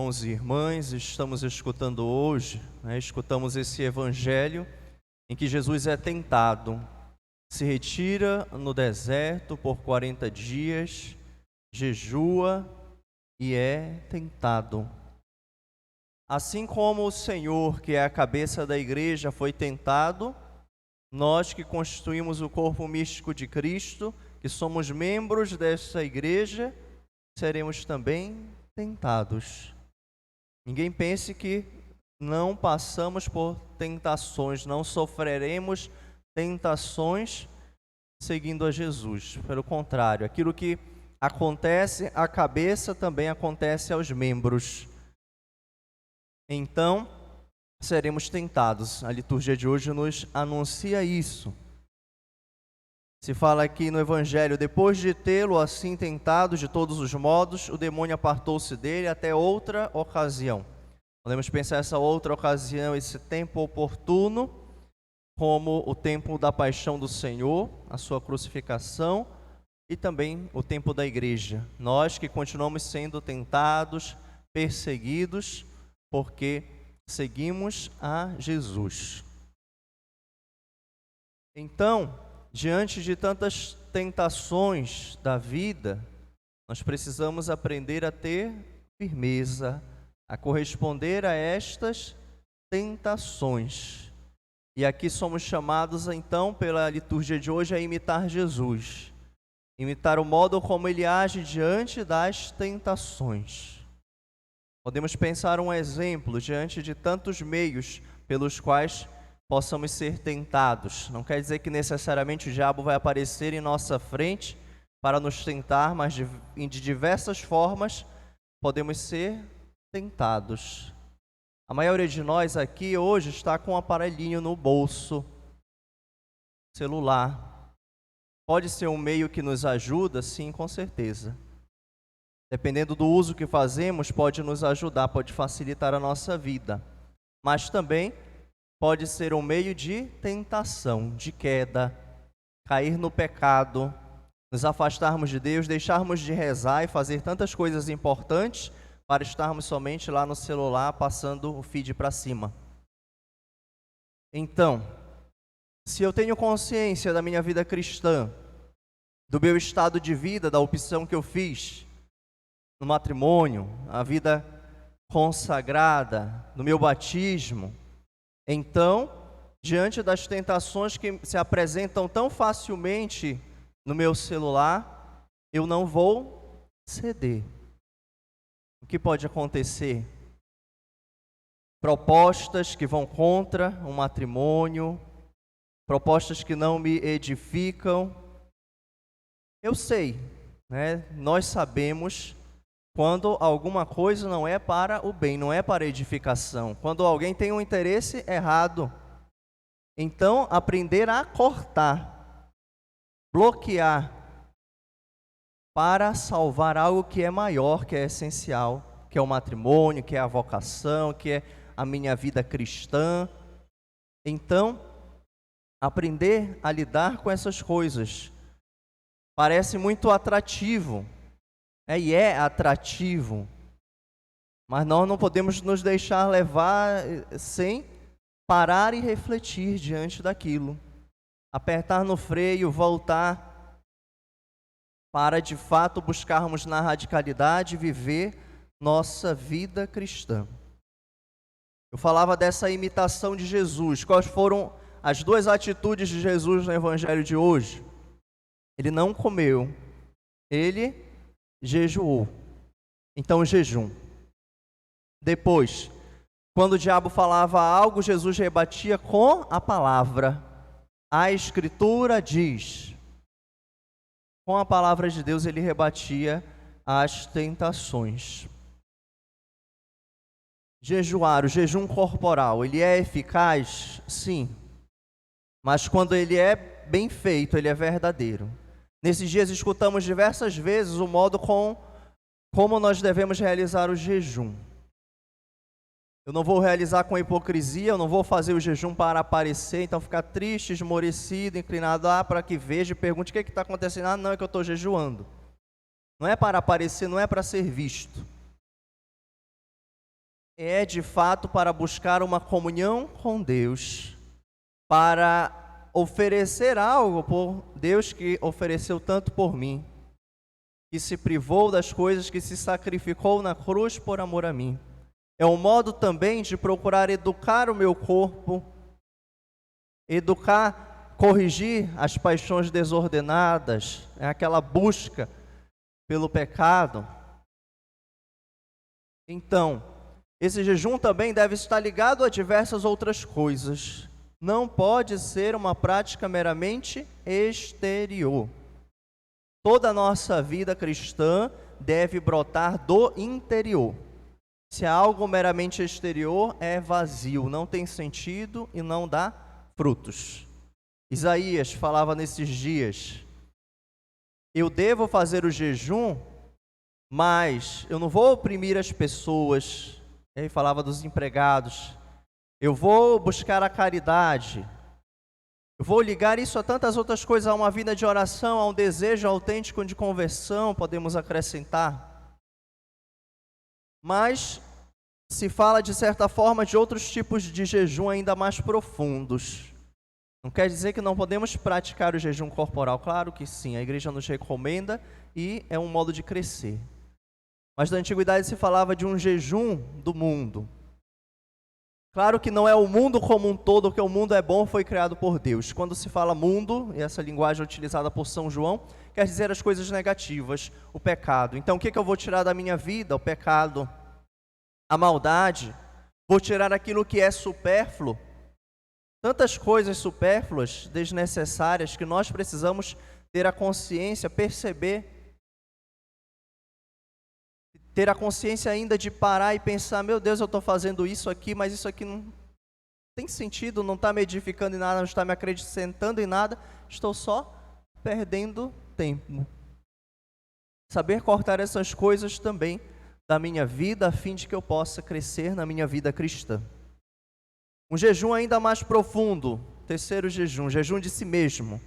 irmãos e irmãs, estamos escutando hoje, escutamos esse evangelho em que Jesus é tentado, se retira no deserto por 40 dias, jejua e é tentado. Assim como o Senhor, que é a cabeça da igreja, foi tentado, nós que constituímos o corpo místico de Cristo, que somos membros dessa igreja, seremos também tentados. Ninguém pense que não passamos por tentações, não sofreremos tentações seguindo a Jesus. Pelo contrário, aquilo que acontece à cabeça também acontece aos membros. Então, seremos tentados. A liturgia de hoje nos anuncia isso. Se fala aqui no Evangelho: depois de tê-lo assim tentado de todos os modos, o demônio apartou-se dele até outra ocasião. Podemos pensar essa outra ocasião, esse tempo oportuno, como o tempo da paixão do Senhor, a sua crucificação, e também o tempo da igreja. Nós que continuamos sendo tentados, perseguidos, porque seguimos a Jesus. Então, diante de tantas tentações da vida, nós precisamos aprender a ter firmeza, a corresponder a estas tentações. E aqui somos chamados, então, pela liturgia de hoje, a imitar Jesus. Imitar o modo como ele age diante das tentações. Podemos pensar um exemplo diante de tantos meios pelos quais possamos ser tentados. Não quer dizer que necessariamente o diabo vai aparecer em nossa frente para nos tentar, mas de diversas formas podemos ser tentados. A maioria de nós aqui hoje está com um aparelhinho no bolso, celular. Pode ser um meio que nos ajuda, sim, com certeza. Dependendo do uso que fazemos, pode nos ajudar, pode facilitar a nossa vida. Mas também pode ser um meio de tentação, de queda, cair no pecado, nos afastarmos de Deus, deixarmos de rezar e fazer tantas coisas importantes para estarmos somente lá no celular passando o feed para cima. Então, se eu tenho consciência da minha vida cristã, do meu estado de vida, da opção que eu fiz no matrimônio, a vida consagrada, no meu batismo, então, diante das tentações que se apresentam tão facilmente no meu celular, eu não vou ceder. O que pode acontecer? Propostas que vão contra o matrimônio, propostas que não me edificam. Eu sei, nós sabemos quando alguma coisa não é para o bem, não é para edificação, quando alguém tem um interesse errado. Então, aprender a cortar, bloquear, para salvar algo que é maior, que é essencial, que é o matrimônio, que é a vocação, que é a minha vida cristã. Então, aprender a lidar com essas coisas parece muito atrativo. E é atrativo, mas nós não podemos nos deixar levar sem parar e refletir diante daquilo. Apertar no freio, voltar, para de fato buscarmos na radicalidade viver nossa vida cristã. Eu falava dessa imitação de Jesus. Quais foram as duas atitudes de Jesus no Evangelho de hoje? Ele não comeu, ele jejuou. Então, jejum. Depois, quando o diabo falava algo, Jesus rebatia com a palavra. A Escritura diz. Com a palavra de Deus, ele rebatia as tentações. Jejuar, o jejum corporal, ele é eficaz? Sim. Mas quando ele é bem feito, ele é verdadeiro. Nesses dias escutamos diversas vezes o modo como nós devemos realizar o jejum. Eu não vou realizar com hipocrisia, eu não vou fazer o jejum para aparecer, então ficar triste, esmorecido, inclinado para que veja e pergunte o que está acontecendo. Não, é que eu estou jejuando. Não é para aparecer, não é para ser visto. é de fato para buscar uma comunhão com Deus, para oferecer algo por Deus que ofereceu tanto por mim, que se privou das coisas, que se sacrificou na cruz por amor a mim. É um modo também de procurar educar o meu corpo, educar, corrigir as paixões desordenadas, é aquela busca pelo pecado. Então, esse jejum também deve estar ligado a diversas outras coisas. Não pode ser uma prática meramente exterior. Toda a nossa vida cristã deve brotar do interior. Se é algo meramente exterior, é vazio, não tem sentido e não dá frutos. Isaías falava nesses dias: eu devo fazer o jejum, mas eu não vou oprimir as pessoas. Ele falava dos empregados. Eu vou buscar a caridade. Eu vou ligar isso a tantas outras coisas, a uma vida de oração, a um desejo autêntico de conversão, podemos acrescentar. Mas se fala, de certa forma, de outros tipos de jejum ainda mais profundos. Não quer dizer que não podemos praticar o jejum corporal, claro que sim, a igreja nos recomenda e é um modo de crescer. Mas na antiguidade se falava de um jejum do mundo. Claro que não é o mundo como um todo, porque o mundo é bom, foi criado por Deus. Quando se fala mundo, e essa linguagem é utilizada por São João, quer dizer as coisas negativas, o pecado. Então o que eu vou tirar da minha vida? O pecado, a maldade. Vou tirar aquilo que é supérfluo. Tantas coisas supérfluas, desnecessárias, que nós precisamos ter a consciência, perceber, ter a consciência ainda de parar e pensar: meu Deus, eu estou fazendo isso aqui, mas isso aqui não tem sentido, não está me edificando em nada, não está me acrescentando em nada, estou só perdendo tempo. Saber cortar essas coisas também da minha vida, a fim de que eu possa crescer na minha vida cristã. Um jejum ainda mais profundo, terceiro jejum, jejum de si mesmo.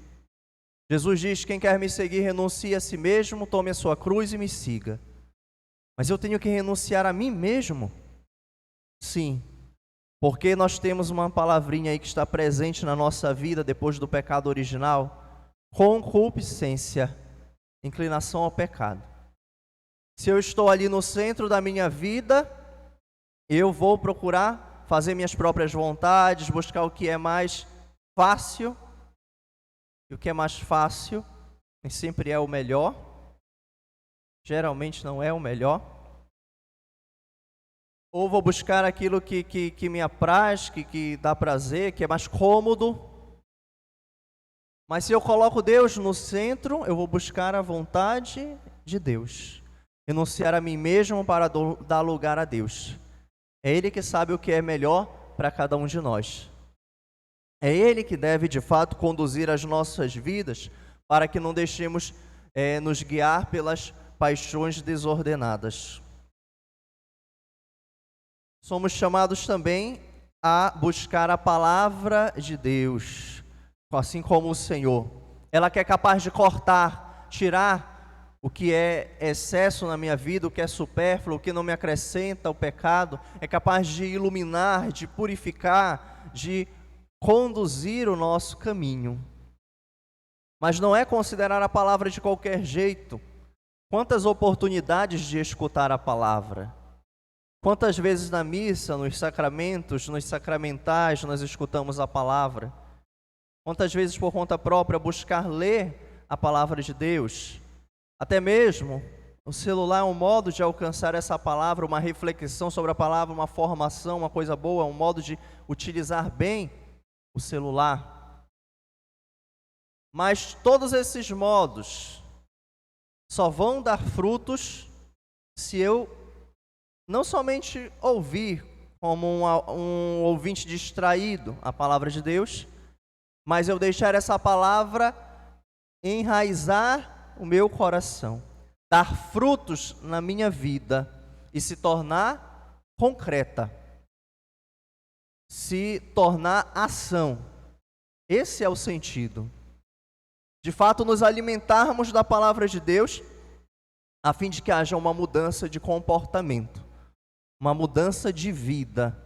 Jesus diz: quem quer me seguir, renuncie a si mesmo, tome a sua cruz e me siga. Mas eu tenho que renunciar a mim mesmo? Sim, porque nós temos uma palavrinha aí que está presente na nossa vida depois do pecado original: concupiscência, inclinação ao pecado. Se eu estou ali no centro da minha vida, eu vou procurar fazer minhas próprias vontades, buscar o que é mais fácil, e o que é mais fácil nem sempre é o melhor, geralmente não é o melhor. Ou vou buscar aquilo que me apraz, que dá prazer, que é mais cômodo. Mas se eu coloco Deus no centro, eu vou buscar a vontade de Deus, renunciar a mim mesmo para dar lugar a Deus. É Ele que sabe o que é melhor para cada um de nós. É Ele que deve, de fato, conduzir as nossas vidas para que não deixemos nos guiar pelas paixões desordenadas. Somos chamados também a buscar a palavra de Deus, assim como o Senhor. Ela que é capaz de cortar, tirar o que é excesso na minha vida, o que é supérfluo, o que não me acrescenta o pecado, é capaz de iluminar, de purificar, de conduzir o nosso caminho. Mas não é considerar a palavra de qualquer jeito. Quantas oportunidades de escutar a palavra? Quantas vezes na missa, nos sacramentos, nos sacramentais, nós escutamos a palavra? Quantas vezes por conta própria buscar ler a palavra de Deus? Até mesmo o celular é um modo de alcançar essa palavra, uma reflexão sobre a palavra, uma formação, uma coisa boa, um modo de utilizar bem o celular. Mas todos esses modos só vão dar frutos se eu não somente ouvir como um ouvinte distraído a palavra de Deus, mas eu deixar essa palavra enraizar o meu coração, dar frutos na minha vida e se tornar concreta, se tornar ação. Esse é o sentido. De fato, nos alimentarmos da palavra de Deus, a fim de que haja uma mudança de comportamento, uma mudança de vida.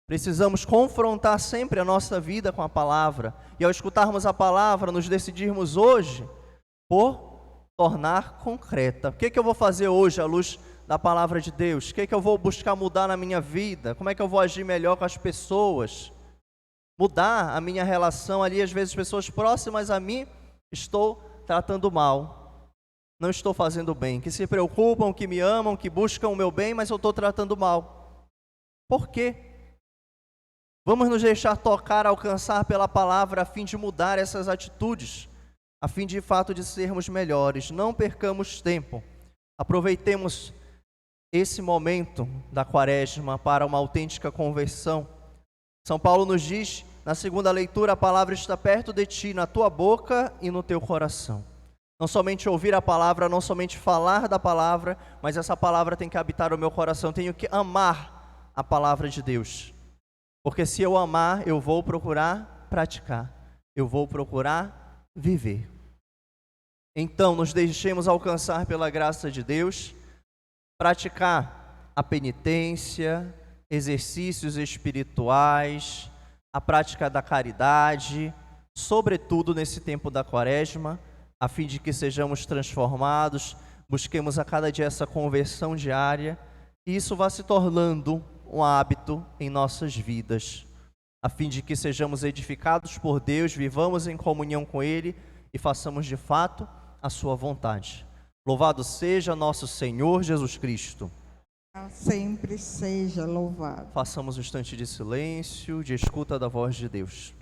Precisamos confrontar sempre a nossa vida com a palavra. E ao escutarmos a palavra, nos decidirmos hoje por tornar concreta. O que eu vou fazer hoje à luz da palavra de Deus? O que eu vou buscar mudar na minha vida? Como é que eu vou agir melhor com as pessoas? Mudar a minha relação ali, às vezes pessoas próximas a mim, estou tratando mal. Não estou fazendo bem. Que se preocupam, que me amam, que buscam o meu bem, mas eu estou tratando mal. Por quê? Vamos nos deixar tocar, alcançar pela palavra a fim de mudar essas atitudes, a fim de fato de sermos melhores. Não percamos tempo. Aproveitemos esse momento da quaresma para uma autêntica conversão. São Paulo nos diz, na segunda leitura, a palavra está perto de ti, na tua boca e no teu coração. Não somente ouvir a palavra, não somente falar da palavra, mas essa palavra tem que habitar o meu coração. Eu tenho que amar a palavra de Deus. Porque se eu amar, eu vou procurar praticar, eu vou procurar viver. Então, nos deixemos alcançar pela graça de Deus, praticar a penitência, exercícios espirituais, a prática da caridade, sobretudo nesse tempo da quaresma, a fim de que sejamos transformados, busquemos a cada dia essa conversão diária, e isso vá se tornando um hábito em nossas vidas, a fim de que sejamos edificados por Deus, vivamos em comunhão com Ele e façamos de fato a sua vontade. Louvado seja nosso Senhor Jesus Cristo. Sempre seja louvado. Façamos um instante de silêncio, de escuta da voz de Deus.